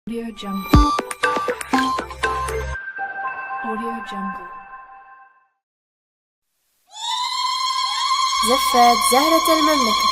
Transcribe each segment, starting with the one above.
Audio Jungle. Audio Jungle. زفت زهرة المملكة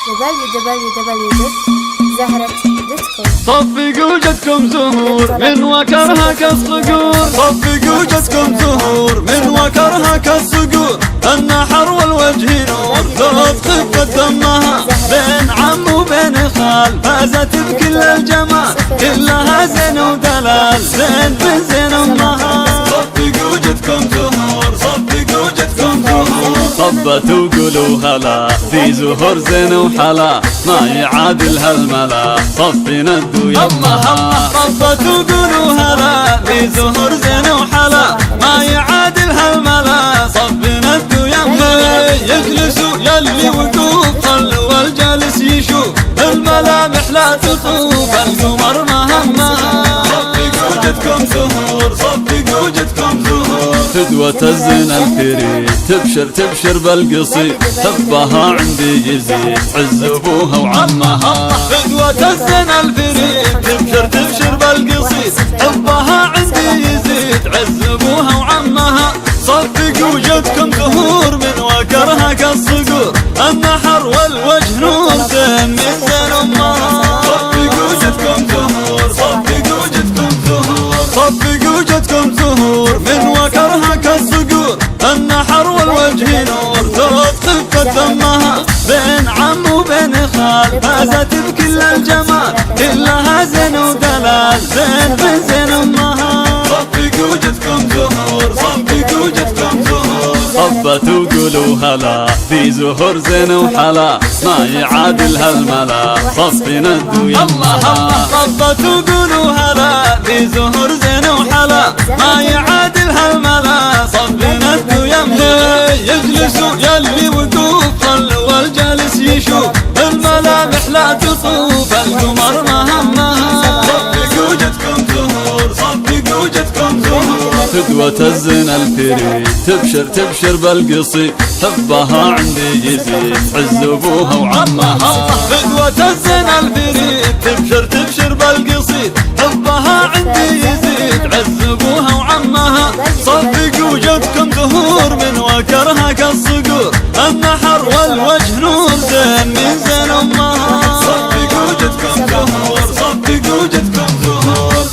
www.zahrat.com. صفقوا جدكم زهور من وكرها كالصقور، صفقوا جدكم زهور من وكرها كالصقور. النحر والوجه نور ذوق خفة دمها، بين عم وبين خال فازت بكل الجمال، كلها زين ودلال زين بن زين امها. صفقوا جدكم زهور، صفقوا جدكم زهور. صبت وقولوا هلا في زهور زين وحلا، ما يعادل هالملا صفنا الدو يمها. صبت وقولوا هلا في زهور زين وحلا، ما يعادل هالملا صفنا الدو يمها. يجلسوا يلي وقوف خلوا الجالس يشوف، الملامح لا تخوف القمر مهمها. صفقوا جدكم زهور، صفقوا جدكم زهور. فدوة الزين الفريد تبشر تبشر بالقصيد، حبها عندي يزيد عز ابوها وعمها. فدوة الزين الفريد تبشر تبشر بالقصيد، حبها عندي يزيد عز ابوها وعمها. صفقوا جدكم زهور من وكرها كالصقور، النحر والوجه نور زين من زين امها. صفقوا جدكم زهور، صفقوا جدكم زهور. صفقوا جدكم زهور من وكرها كالصقور، النحر والوجه نور ذوق خفة دمها، بين عم وبين خال فازت بكل الجمال، كلها زين ودلال زين بن زين امها. صفقوا جدكم زهور، صفقوا جدكم زهور. صبت وقولوا هلا في زهور زين وحلا، ما يعادل هالملا صفنا الدو يمها. صبت وقولوا هلا في زهور زين وحلا، ما يعادل هالملا صفنا الدو يمها. يجلسوا يلي وقوف خلوا الجالس يشوف، الملامح لا تطوف القمر مهمها. صفقوا جدكم زهور، صفقوا جدكم زهور. فدوة الزين الفريد تبشر تبشر بالقصيد، حبها عندي يزيد عز ابوها وعمها. فدوة الزين الفريد تبشر تبشر بالقصيد، حبها عندي يزيد عز ابوها وعمها. صفقوا جدكم زهور من وكرها كالصقور، النحر والوجه نور زين من زين امها. صفقوا جدكم زهور، صفقوا جدكم زهور.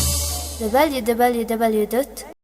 www.